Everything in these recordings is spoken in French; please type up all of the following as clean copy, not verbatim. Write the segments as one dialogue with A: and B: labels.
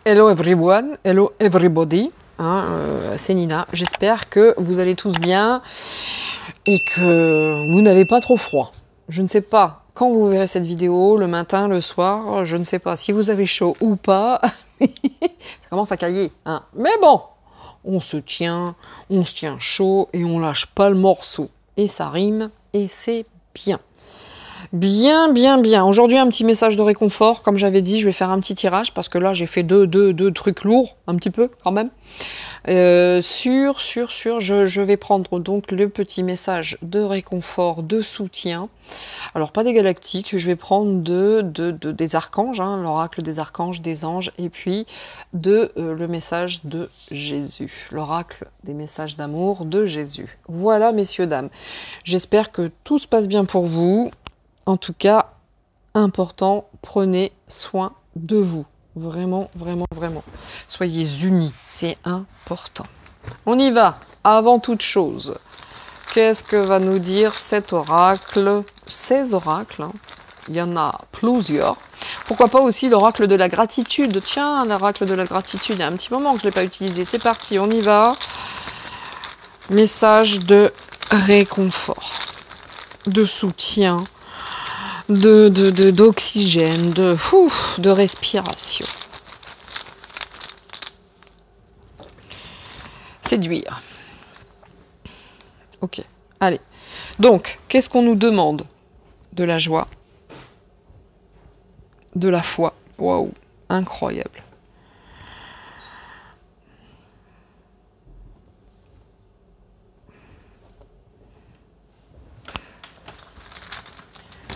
A: Hello everyone, hello everybody, hein, c'est Nina. J'espère que vous allez tous bien et que vous n'avez pas trop froid. Je ne sais pas quand vous verrez cette vidéo, le matin, le soir, je ne sais pas si vous avez chaud ou pas. Ça commence à cailler, hein. Mais bon, on se tient chaud et on lâche pas le morceau. Et ça rime et c'est bien. Bien, bien, bien. Aujourd'hui, un petit message de réconfort. Comme j'avais dit, je vais faire un petit tirage parce que là, j'ai fait deux trucs lourds, un petit peu quand même. Je vais prendre donc le petit message de réconfort, de soutien. Alors, pas des galactiques, je vais prendre des archanges, hein, l'oracle des archanges, des anges, et puis le message de Jésus, l'oracle des messages d'amour de Jésus. Voilà, messieurs, dames. J'espère que tout se passe bien pour vous. En tout cas, important, prenez soin de vous. Vraiment, vraiment, vraiment. Soyez unis, c'est important. On y va. Avant toute chose, qu'est-ce que va nous dire cet oracle? Ces oracles, hein. Il y en a plusieurs. Pourquoi pas aussi l'oracle de la gratitude? Tiens, l'oracle de la gratitude, il y a un petit moment que je ne l'ai pas utilisé. C'est parti, on y va. Message de réconfort, de soutien, d'oxygène, de respiration. Séduire. Ok, allez. Donc, qu'est-ce qu'on nous demande? De la joie, de la foi. Waouh, incroyable.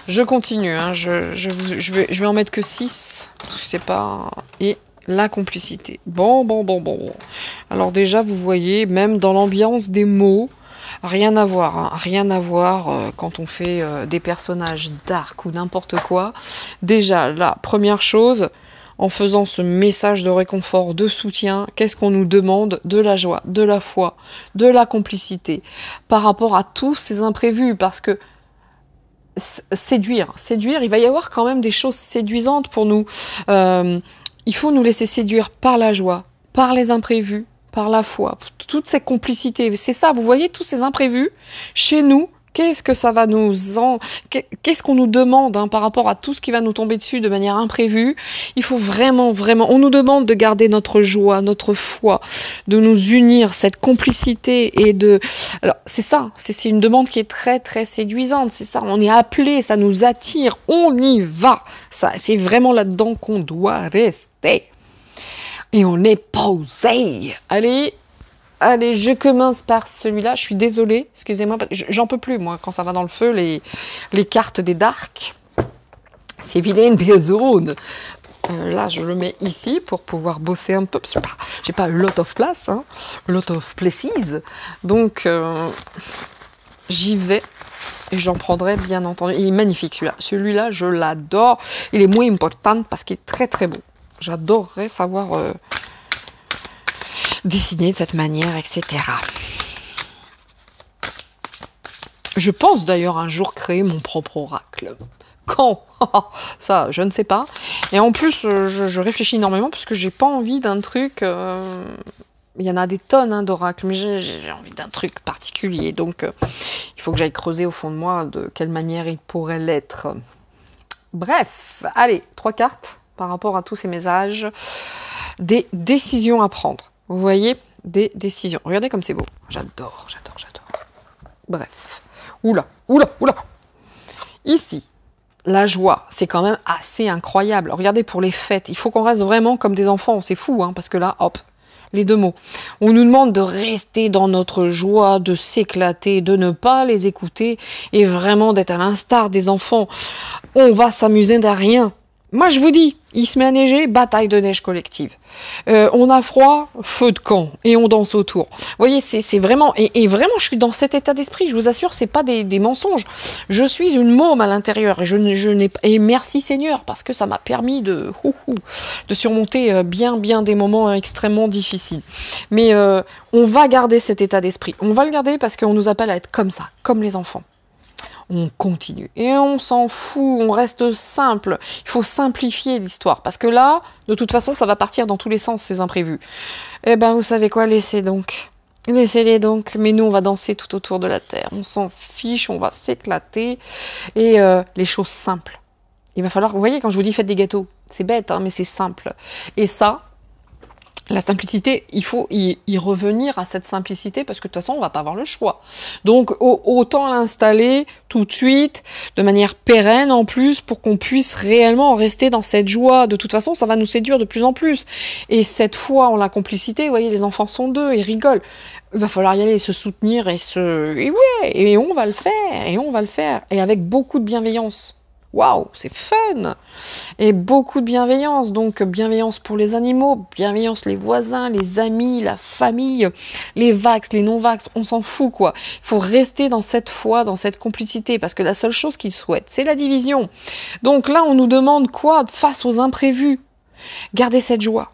A: Je continue, hein, je vais en mettre que 6, parce que c'est pas... Et la complicité. Bon. Alors déjà, vous voyez, même dans l'ambiance des mots, rien à voir, hein, rien à voir quand on fait des personnages dark ou n'importe quoi. Déjà, la première chose, en faisant ce message de réconfort, de soutien, qu'est-ce qu'on nous demande? De la joie, de la foi, de la complicité, par rapport à tous ces imprévus, parce que séduire, il va y avoir quand même des choses séduisantes pour nous. Il faut nous laisser séduire par la joie, par les imprévus, par la foi, toute cette complicité. C'est ça, vous voyez, tous ces imprévus, chez nous, qu'est-ce que ça va qu'est-ce qu'on nous demande, hein, par rapport à tout ce qui va nous tomber dessus de manière imprévue? Il faut vraiment, vraiment, on nous demande de garder notre joie, notre foi, de nous unir, cette complicité et de... Alors, c'est ça, c'est une demande qui est très, très séduisante, c'est ça, on est appelé, ça nous attire, on y va. Ça, c'est vraiment là-dedans qu'on doit rester. Et on est posé. Allez, je commence par celui-là. Je suis désolée, excusez-moi, j'en peux plus, moi, quand ça va dans le feu, les cartes des darks. C'est vilain personne. Là, je le mets ici pour pouvoir bosser un peu, parce que j'ai pas a lot of place, hein, a lot of places. Donc, j'y vais et j'en prendrai, bien entendu. Il est magnifique, celui-là. Celui-là, je l'adore. Il est moins important parce qu'il est très, très beau. J'adorerais savoir... dessiner de cette manière, etc. Je pense d'ailleurs un jour créer mon propre oracle. Quand? Ça, je ne sais pas. Et en plus, je réfléchis énormément parce que j'ai pas envie d'un truc... Il y en a des tonnes, hein, d'oracles, mais j'ai envie d'un truc particulier. Donc, il faut que j'aille creuser au fond de moi de quelle manière il pourrait l'être. Bref, allez, 3 cartes par rapport à tous ces messages. Des décisions à prendre. Vous voyez, des décisions. Regardez comme c'est beau. J'adore. Bref. Oula. Ici, la joie, c'est quand même assez incroyable. Regardez pour les fêtes. Il faut qu'on reste vraiment comme des enfants. C'est fou, hein, parce que là, hop, les deux mots. On nous demande de rester dans notre joie, de s'éclater, de ne pas les écouter et vraiment d'être à l'instar des enfants. On va s'amuser de rien. Moi, je vous dis, il se met à neiger, bataille de neige collective. On a froid, feu de camp, et on danse autour. Vous voyez, c'est vraiment... Et vraiment, je suis dans cet état d'esprit, je vous assure, c'est pas des mensonges. Je suis une môme à l'intérieur, et merci Seigneur, parce que ça m'a permis de surmonter bien des moments extrêmement difficiles. Mais on va garder cet état d'esprit. On va le garder parce qu'on nous appelle à être comme ça, comme les enfants. on continue. Et on s'en fout, on reste simple. Il faut simplifier l'histoire. Parce que là, de toute façon, ça va partir dans tous les sens, ces imprévus. Eh ben, vous savez quoi, laissez donc. Laissez-les donc. Mais nous, on va danser tout autour de la terre. On s'en fiche, on va s'éclater. Et les choses simples. Il va falloir... Vous voyez, quand je vous dis faites des gâteaux, c'est bête, hein, mais c'est simple. Et ça... La simplicité, il faut y revenir à cette simplicité parce que de toute façon, on va pas avoir le choix. Donc, autant l'installer tout de suite, de manière pérenne en plus, pour qu'on puisse réellement rester dans cette joie. De toute façon, ça va nous séduire de plus en plus. Et cette foi en la complicité, vous voyez, les enfants sont deux, ils rigolent. Il va falloir y aller, se soutenir et et ouais, et on va le faire, et on va le faire. Et avec beaucoup de bienveillance. Waouh, c'est fun! Et beaucoup de bienveillance, donc bienveillance pour les animaux, bienveillance les voisins, les amis, la famille, les vax, les non-vax, on s'en fout quoi. Il faut rester dans cette foi, dans cette complicité, parce que la seule chose qu'ils souhaitent, c'est la division. Donc là, on nous demande quoi face aux imprévus? Gardez cette joie.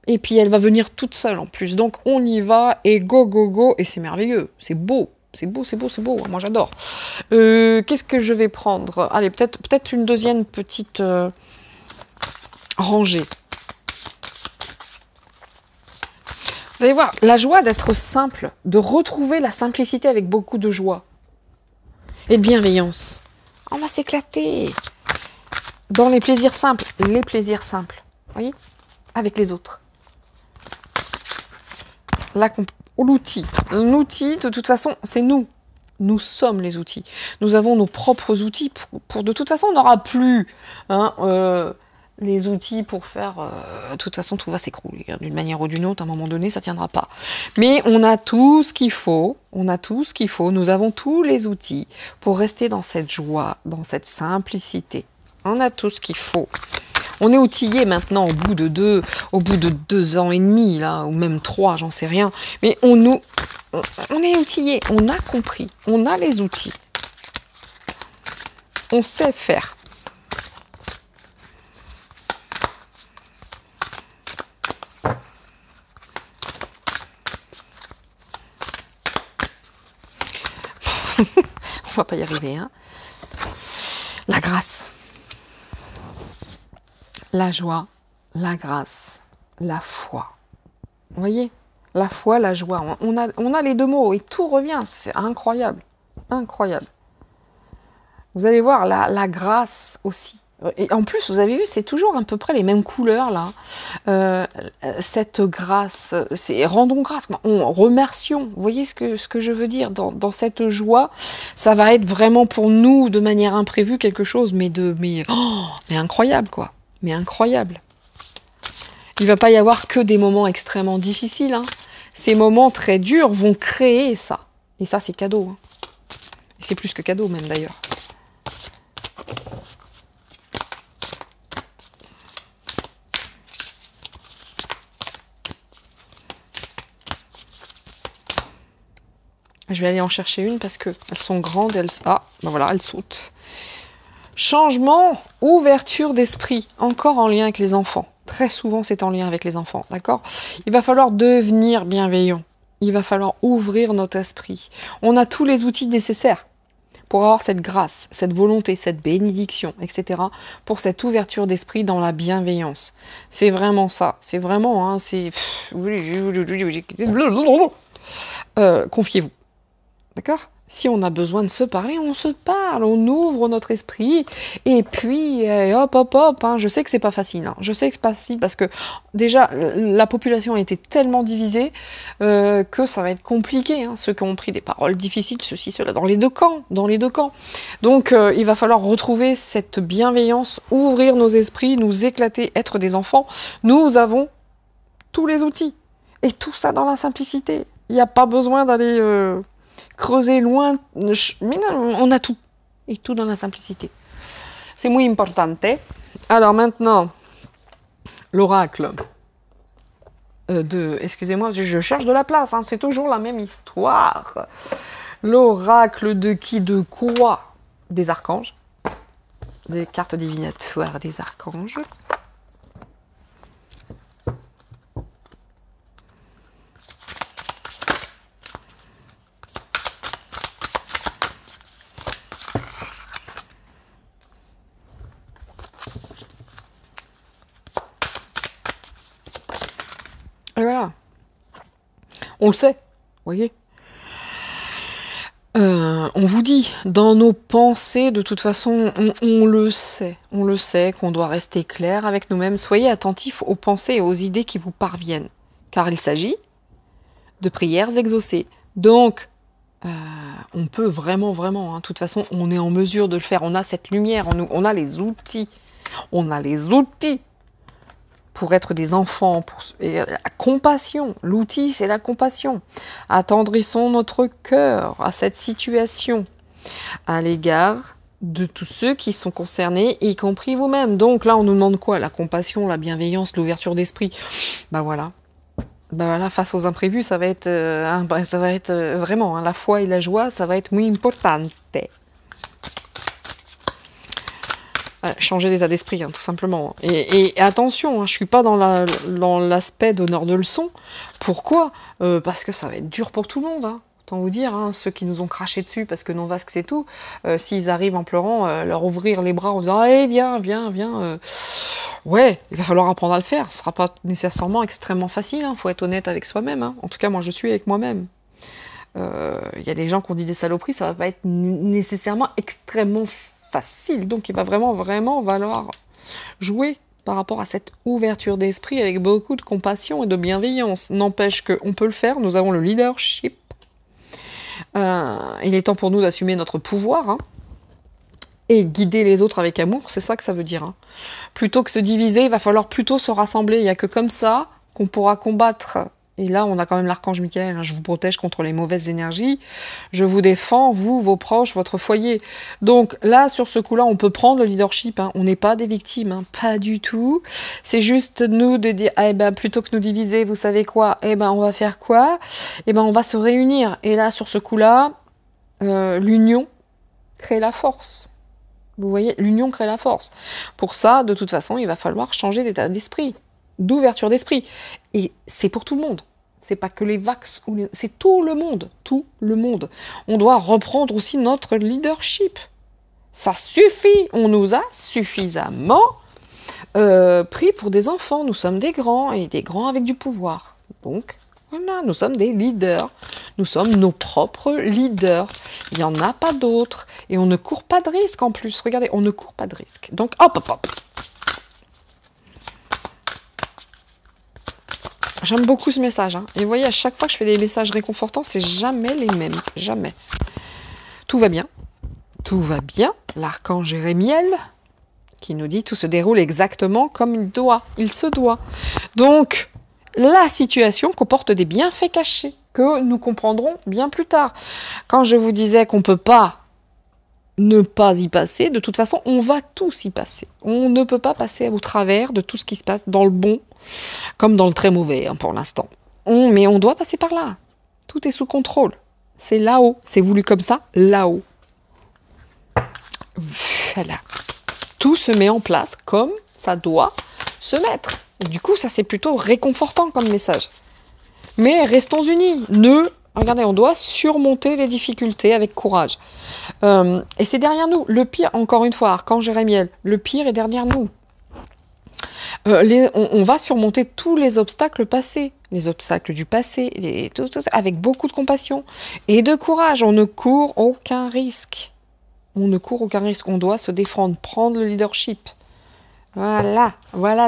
A: Et puis elle va venir toute seule en plus, donc on y va, et go, go, go, et c'est merveilleux, c'est beau. C'est beau, c'est beau, c'est beau. Moi, j'adore. Qu'est-ce que je vais prendre? Allez, peut-être une deuxième petite rangée. Vous allez voir, la joie d'être simple, de retrouver la simplicité avec beaucoup de joie et de bienveillance. On va s'éclater dans les plaisirs simples. Les plaisirs simples, vous voyez, avec les autres. L'outil. L'outil, de toute façon, c'est nous. Nous sommes les outils. Nous avons nos propres outils. De toute façon, on n'aura plus les outils pour faire... de toute façon, tout va s'écrouler. Hein, d'une manière ou d'une autre, à un moment donné, ça ne tiendra pas. Mais on a tout ce qu'il faut. On a tout ce qu'il faut. Nous avons tous les outils pour rester dans cette joie, dans cette simplicité. On a tout ce qu'il faut. On est outillé maintenant au bout de 2 ans et demi, là, ou même 3, j'en sais rien. Mais on est outillé, on a compris, on a les outils. On sait faire. On va pas y arriver, hein. La grâce. La joie, la grâce, la foi. Vous voyez? La foi, la joie. On a les deux mots et tout revient. C'est incroyable. Incroyable. Vous allez voir la grâce aussi. Et en plus, vous avez vu, c'est toujours à peu près les mêmes couleurs là. Cette grâce, c'est rendons grâce. Remercions. Vous voyez ce que je veux dire dans cette joie, ça va être vraiment pour nous de manière imprévue quelque chose, mais incroyable quoi. Mais incroyable. Il ne va pas y avoir que des moments extrêmement difficiles. Hein. Ces moments très durs vont créer ça. Et ça, c'est cadeau. Hein. C'est plus que cadeau, même, d'ailleurs. Je vais aller en chercher une parce qu'elles sont grandes. Ben voilà, elles sautent. Changement, ouverture d'esprit, encore en lien avec les enfants. Très souvent, c'est en lien avec les enfants, d'accord? Il va falloir devenir bienveillant. Il va falloir ouvrir notre esprit. On a tous les outils nécessaires pour avoir cette grâce, cette volonté, cette bénédiction, etc. pour cette ouverture d'esprit dans la bienveillance. C'est vraiment ça. C'est vraiment, hein, c'est... Confiez-vous. D'accord? Si on a besoin de se parler, on se parle, on ouvre notre esprit, et puis hop, hop, hop, hein, je sais que c'est pas facile, hein, je sais que c'est pas facile, parce que déjà, la population a été tellement divisée que ça va être compliqué, hein, ceux qui ont pris des paroles difficiles, ceci, cela, dans les deux camps. Donc, il va falloir retrouver cette bienveillance, ouvrir nos esprits, nous éclater, être des enfants. Nous avons tous les outils, et tout ça dans la simplicité. Il n'y a pas besoin d'aller... creuser loin, mais non, on a tout. Et tout dans la simplicité. C'est muy importante. Alors maintenant, l'oracle excusez-moi, je cherche de la place, hein, c'est toujours la même histoire. L'oracle de qui, de quoi? Des archanges. Des cartes divinatoires des archanges. On le sait, vous voyez. On vous dit, dans nos pensées, de toute façon, on le sait. On le sait qu'on doit rester clair avec nous-mêmes. Soyez attentifs aux pensées et aux idées qui vous parviennent. Car il s'agit de prières exaucées. Donc, on peut vraiment, de toute façon, on est en mesure de le faire. On a cette lumière, on a les outils. On a les outils pour être des enfants, et la compassion. L'outil, c'est la compassion. Attendrissons notre cœur à cette situation, à l'égard de tous ceux qui sont concernés, y compris vous-même. Donc là, on nous demande quoi? La compassion, la bienveillance, l'ouverture d'esprit. Bah voilà. Face aux imprévus, ça va être, vraiment, la foi et la joie, ça va être muy importante. Changer d'état d'esprit, tout simplement. Et attention, je ne suis pas dans l'aspect donneur de leçons. Pourquoi? Parce que ça va être dur pour tout le monde. Autant vous dire, ceux qui nous ont craché dessus parce que non vasque c'est tout, s'ils arrivent en pleurant, leur ouvrir les bras en disant « Allez, viens. Ouais, il va falloir apprendre à le faire. Ce ne sera pas nécessairement extrêmement facile. Faut être honnête avec soi-même. En tout cas, moi, je suis avec moi-même. Y a des gens qui ont dit des saloperies, ça va pas être nécessairement extrêmement facile. Donc, il va vraiment falloir jouer par rapport à cette ouverture d'esprit avec beaucoup de compassion et de bienveillance. N'empêche qu'on peut le faire. Nous avons le leadership. Il est temps pour nous d'assumer notre pouvoir et guider les autres avec amour. C'est ça que ça veut dire. Plutôt que se diviser, il va falloir plutôt se rassembler. Il n'y a que comme ça qu'on pourra combattre. Et là, on a quand même l'archange Michael. Je vous protège contre les mauvaises énergies. Je vous défends, vous, vos proches, votre foyer. Donc là, sur ce coup-là, on peut prendre le leadership. On n'est pas des victimes, pas du tout. C'est juste nous de dire, plutôt que nous diviser, vous savez quoi? On va faire quoi? On va se réunir. Et là, sur ce coup-là, l'union crée la force. Vous voyez, l'union crée la force. Pour ça, de toute façon, il va falloir changer d'état d'esprit, d'ouverture d'esprit. Et c'est pour tout le monde. C'est pas que les Vax, c'est tout le monde. Tout le monde. On doit reprendre aussi notre leadership. Ça suffit. On nous a suffisamment pris pour des enfants. Nous sommes des grands et des grands avec du pouvoir. Donc, voilà, nous sommes des leaders. Nous sommes nos propres leaders. Il n'y en a pas d'autres. Et on ne court pas de risque en plus. Regardez, on ne court pas de risque. Donc, hop. J'aime beaucoup ce message. Et vous voyez, à chaque fois que je fais des messages réconfortants, c'est jamais les mêmes. Jamais. Tout va bien. Tout va bien. L'archange Jérémiel qui nous dit tout se déroule exactement comme il se doit. Donc, la situation comporte des bienfaits cachés que nous comprendrons bien plus tard. Quand je vous disais qu'on ne peut pas ne pas y passer, de toute façon, on va tous y passer. On ne peut pas passer au travers de tout ce qui se passe dans le bon, comme dans le très mauvais, pour l'instant. Mais on doit passer par là. Tout est sous contrôle. C'est là-haut. C'est voulu comme ça, là-haut. Voilà. Tout se met en place comme ça doit se mettre. Et du coup, ça, c'est plutôt réconfortant comme message. Mais restons unis. Regardez, on doit surmonter les difficultés avec courage. Et c'est derrière nous. Le pire, encore une fois, archange Jérémiel, le pire est derrière nous. On va surmonter tous les obstacles passés. Les obstacles du passé, tout ça, avec beaucoup de compassion et de courage. On ne court aucun risque. On ne court aucun risque. On doit se défendre, prendre le leadership. Voilà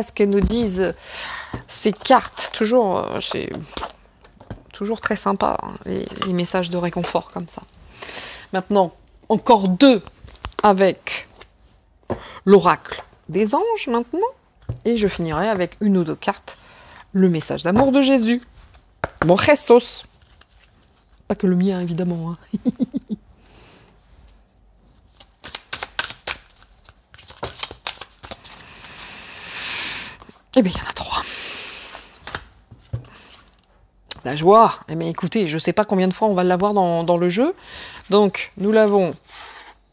A: ce que nous disent ces cartes. C'est toujours très sympa, les messages de réconfort comme ça. Maintenant, encore 2 avec l'oracle des anges maintenant. Et je finirai avec 1 ou 2 cartes. Le message d'amour de Jésus. Mon Jesus. Pas que le mien, évidemment. Eh bien, il y en a 3. La joie. Eh bien, écoutez, je ne sais pas combien de fois on va l'avoir dans le jeu. Donc, nous l'avons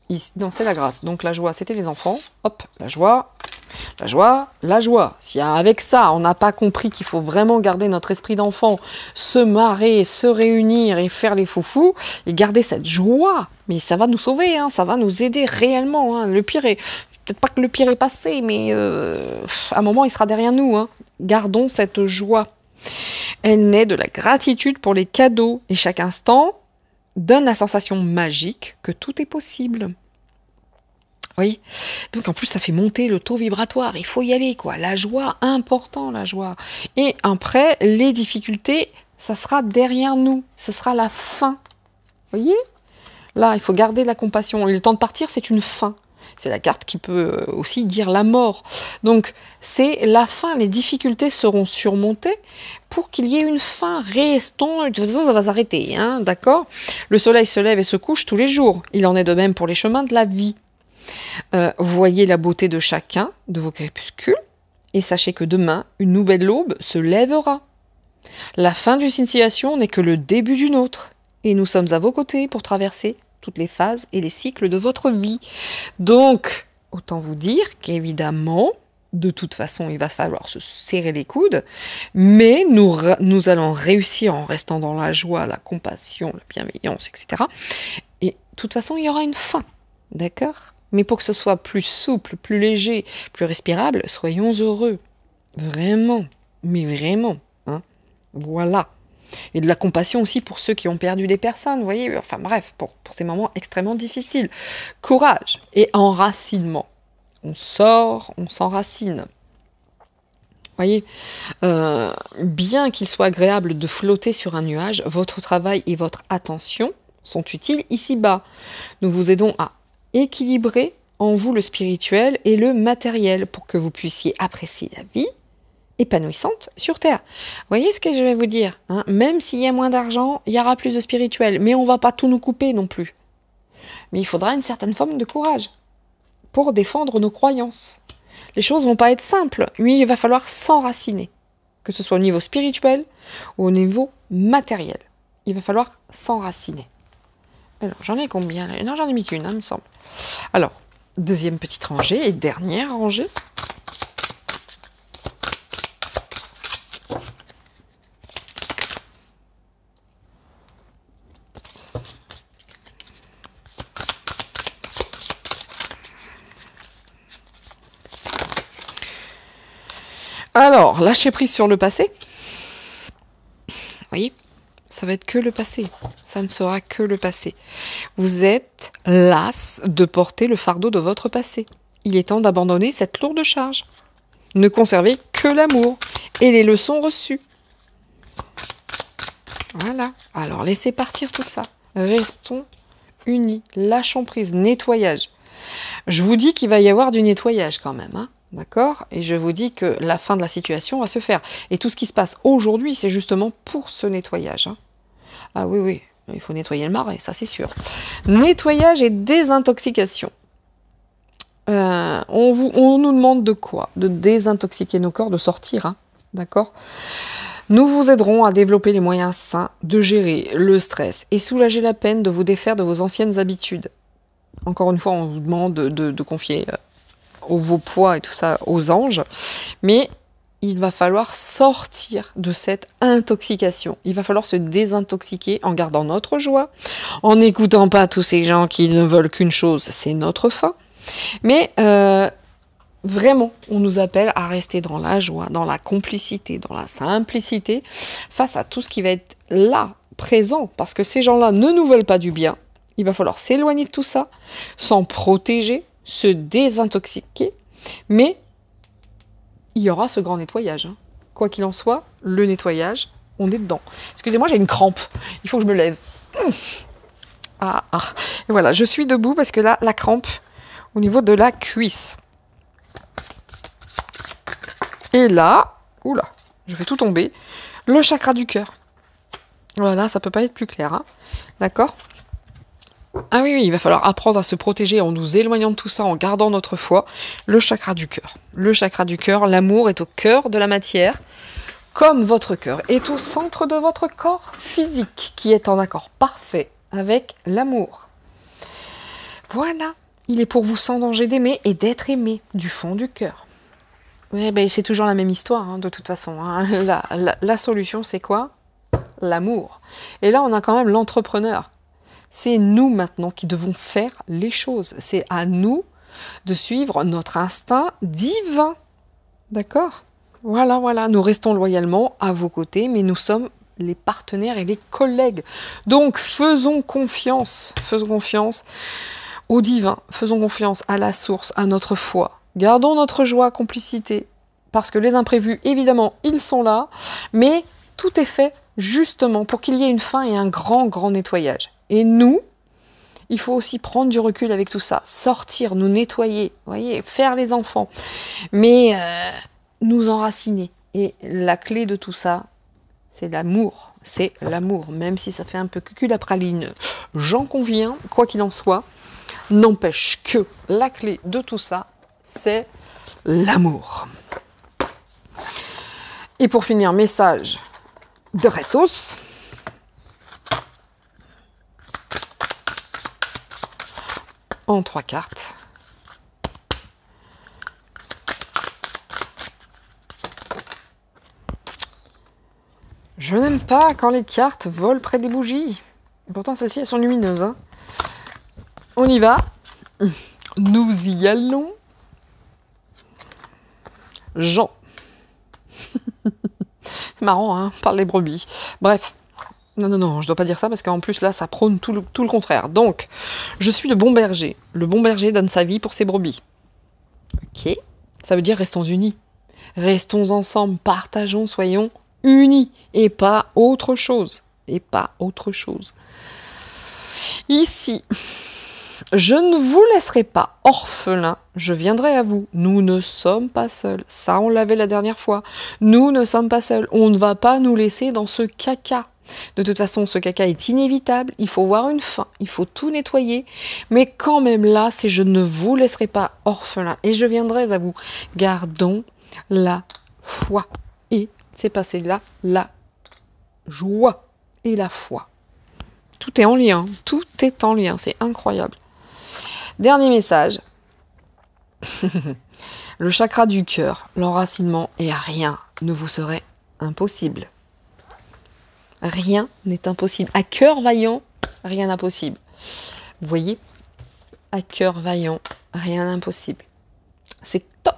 A: ici. Non, c'est la grâce. Donc, la joie, c'était les enfants. Hop, la joie. La joie. Si avec ça, on n'a pas compris qu'il faut vraiment garder notre esprit d'enfant, se marrer, se réunir et faire les foufous, et garder cette joie, mais ça va nous sauver, ça va nous aider réellement. Le pire est... Peut-être pas que le pire est passé, mais à un moment, il sera derrière nous. Gardons cette joie. Elle naît de la gratitude pour les cadeaux. Et chaque instant donne la sensation magique que tout est possible. Oui, donc en plus ça fait monter le taux vibratoire, il faut y aller quoi, la joie, important la joie. Et après, les difficultés, ça sera derrière nous, ce sera la fin. Vous voyez? Là, il faut garder la compassion, et le temps de partir, c'est une fin. C'est la carte qui peut aussi dire la mort. Donc, c'est la fin, les difficultés seront surmontées pour qu'il y ait une fin. Restons, de toute façon, ça va s'arrêter, hein, d'accord? Le soleil se lève et se couche tous les jours. Il en est de même pour les chemins de la vie. Voyez la beauté de chacun de vos crépuscules et sachez que demain, une nouvelle aube se lèvera. La fin d'une situation n'est que le début d'une autre et nous sommes à vos côtés pour traverser toutes les phases et les cycles de votre vie. Donc, autant vous dire qu'évidemment, de toute façon, il va falloir se serrer les coudes, mais nous allons réussir en restant dans la joie, la compassion, la bienveillance, etc. Et de toute façon, il y aura une fin, d'accord ? Mais pour que ce soit plus souple, plus léger, plus respirable, soyons heureux. Vraiment, mais vraiment. Hein, voilà. Et de la compassion aussi pour ceux qui ont perdu des personnes, vous voyez. Enfin bref, pour ces moments extrêmement difficiles. Courage et enracinement. On sort, on s'enracine. Voyez, bien qu'il soit agréable de flotter sur un nuage, votre travail et votre attention sont utiles ici-bas. Nous vous aidons à équilibrer en vous le spirituel et le matériel pour que vous puissiez apprécier la vie épanouissante sur Terre. Vous voyez ce que je vais vous dire, hein? Même s'il y a moins d'argent, il y aura plus de spirituel, mais on ne va pas tout nous couper non plus. Mais il faudra une certaine forme de courage pour défendre nos croyances. Les choses ne vont pas être simples, mais il va falloir s'enraciner, que ce soit au niveau spirituel ou au niveau matériel. Il va falloir s'enraciner. Alors, j'en ai combien là? Non, j'en ai mis qu'une, hein, il me semble. Alors, deuxième petite rangée et dernière rangée. Alors, lâcher prise sur le passé. Vous voyez ? Ça va être que le passé. Ça ne sera que le passé. Vous êtes las de porter le fardeau de votre passé. Il est temps d'abandonner cette lourde charge. Ne conservez que l'amour et les leçons reçues. Voilà. Alors, laissez partir tout ça. Restons unis. Lâchons prise. Nettoyage. Je vous dis qu'il va y avoir du nettoyage quand même, hein. D'accord? Et je vous dis que la fin de la situation va se faire. Et tout ce qui se passe aujourd'hui, c'est justement pour ce nettoyage, hein. Ah oui, oui, il faut nettoyer le marais, ça c'est sûr. Nettoyage et désintoxication. On nous demande de quoi? De désintoxiquer nos corps, de sortir, hein, d'accord? Nous vous aiderons à développer les moyens sains de gérer le stress et soulager la peine de vous défaire de vos anciennes habitudes. Encore une fois, on vous demande de confier vos poids et tout ça aux anges, mais il va falloir sortir de cette intoxication. Il va falloir se désintoxiquer en gardant notre joie, en n'écoutant pas tous ces gens qui ne veulent qu'une chose, c'est notre fin. Mais vraiment, on nous appelle à rester dans la joie, dans la complicité, dans la simplicité, face à tout ce qui va être là, présent, parce que ces gens-là ne nous veulent pas du bien. Il va falloir s'éloigner de tout ça, s'en protéger, se désintoxiquer, mais il y aura ce grand nettoyage, hein. Quoi qu'il en soit, le nettoyage, on est dedans. Excusez-moi, j'ai une crampe. Il faut que je me lève. Ah. Et voilà, je suis debout parce que là, la crampe au niveau de la cuisse. Et là, oula, je fais tout tomber. Le chakra du cœur. Voilà, ça peut pas être plus clair, hein. D'accord ? Ah oui, il va falloir apprendre à se protéger en nous éloignant de tout ça, en gardant notre foi. Le chakra du cœur. Le chakra du cœur, l'amour est au cœur de la matière, comme votre cœur est au centre de votre corps physique, qui est en accord parfait avec l'amour. Voilà, il est pour vous sans danger d'aimer et d'être aimé du fond du cœur. Ouais, ben, c'est toujours la même histoire, hein, de toute façon, hein. La solution, c'est quoi? L'amour. Et là, on a quand même l'entrepreneur. C'est nous maintenant qui devons faire les choses. C'est à nous de suivre notre instinct divin. D'accord? Voilà, voilà, nous restons loyalement à vos côtés, mais nous sommes les partenaires et les collègues. Donc faisons confiance au divin, faisons confiance à la source, à notre foi. Gardons notre joie, complicité, parce que les imprévus, évidemment, ils sont là, mais tout est fait justement pour qu'il y ait une fin et un grand, grand nettoyage. Et nous, il faut aussi prendre du recul avec tout ça, sortir, nous nettoyer, voyez, faire les enfants, mais nous enraciner. Et la clé de tout ça, c'est l'amour. C'est l'amour, même si ça fait un peu cucul à praline. J'en conviens, quoi qu'il en soit, n'empêche que la clé de tout ça, c'est l'amour. Et pour finir, message de Ressos. En 3 cartes. Je n'aime pas quand les cartes volent près des bougies. Pourtant, celles-ci, elles sont lumineuses. Hein. On y va. Nous y allons. Jean. Marrant, hein, parle des brebis. Bref. Non, je dois pas dire ça parce qu'en plus, là, ça prône tout le contraire. Donc, je suis le bon berger. Le bon berger donne sa vie pour ses brebis. Ok. Ça veut dire restons unis. Restons ensemble, partageons, soyons unis. Et pas autre chose. Et pas autre chose. Ici, je ne vous laisserai pas orphelins, je viendrai à vous. Nous ne sommes pas seuls. Ça, on l'avait la dernière fois. Nous ne sommes pas seuls. On ne va pas nous laisser dans ce caca. De toute façon, ce caca est inévitable. Il faut voir une fin. Il faut tout nettoyer. Mais quand même là, c'est je ne vous laisserai pas orphelins. Et je viendrai à vous. Gardons la foi. Et c'est passé là, la joie et la foi. Tout est en lien. Tout est en lien. C'est incroyable. Dernier message. Le chakra du cœur, l'enracinement, et rien ne vous serait impossible. Rien n'est impossible. À cœur vaillant, rien d'impossible. Vous voyez? À cœur vaillant, rien d'impossible. C'est top.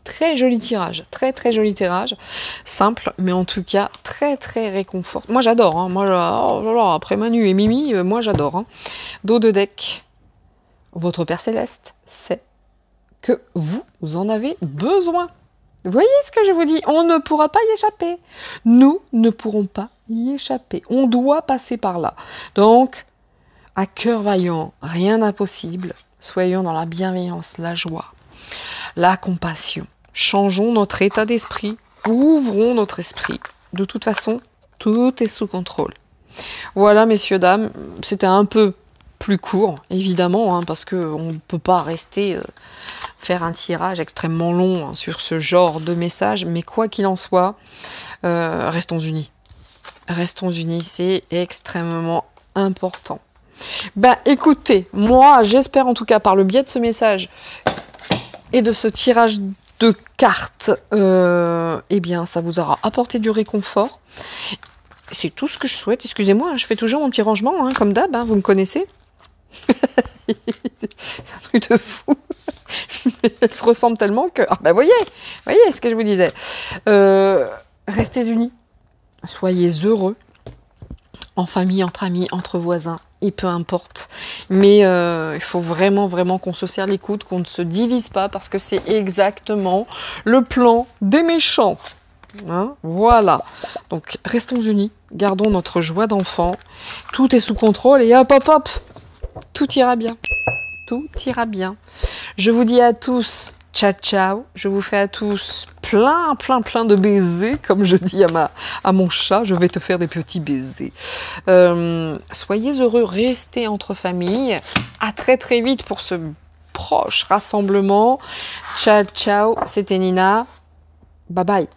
A: Très joli tirage. Très très joli tirage. Simple, mais en tout cas très très réconfortant. Moi j'adore. Hein. Moi, oh là là, après Manu et Mimi, moi j'adore. Hein. Dos de deck. Votre Père Céleste sait que vous en avez besoin. Vous voyez ce que je vous dis? On ne pourra pas y échapper. Nous ne pourrons pas y échapper. On doit passer par là. Donc, à cœur vaillant, rien d'impossible. Soyons dans la bienveillance, la joie, la compassion. Changeons notre état d'esprit. Ouvrons notre esprit. De toute façon, tout est sous contrôle. Voilà, messieurs, dames, c'était un peu plus court, évidemment, hein, parce qu'on ne peut pas rester faire un tirage extrêmement long hein, sur ce genre de message, mais quoi qu'il en soit, restons unis. Restons unis, c'est extrêmement important. Ben écoutez, moi j'espère en tout cas par le biais de ce message et de ce tirage de cartes, eh bien ça vous aura apporté du réconfort. C'est tout ce que je souhaite, excusez-moi, hein, je fais toujours mon petit rangement, hein, comme d'hab, hein, vous me connaissez. C'est un truc de fou. Elles se ressemblent tellement que... Ah ben voyez ce que je vous disais. Restez unis. Soyez heureux. En famille, entre amis, entre voisins. Et peu importe. Mais il faut vraiment, vraiment qu'on se serre les coudes, qu'on ne se divise pas, parce que c'est exactement le plan des méchants. Hein, voilà. Donc, restons unis. Gardons notre joie d'enfant. Tout est sous contrôle et hop, hop, hop. Tout ira bien. Tout ira bien. Je vous dis à tous, ciao, ciao. Je vous fais à tous plein de baisers. Comme je dis à mon chat, je vais te faire des petits baisers. Soyez heureux, restez entre familles. À très très vite pour ce proche rassemblement. Ciao, ciao. C'était Nina. Bye bye.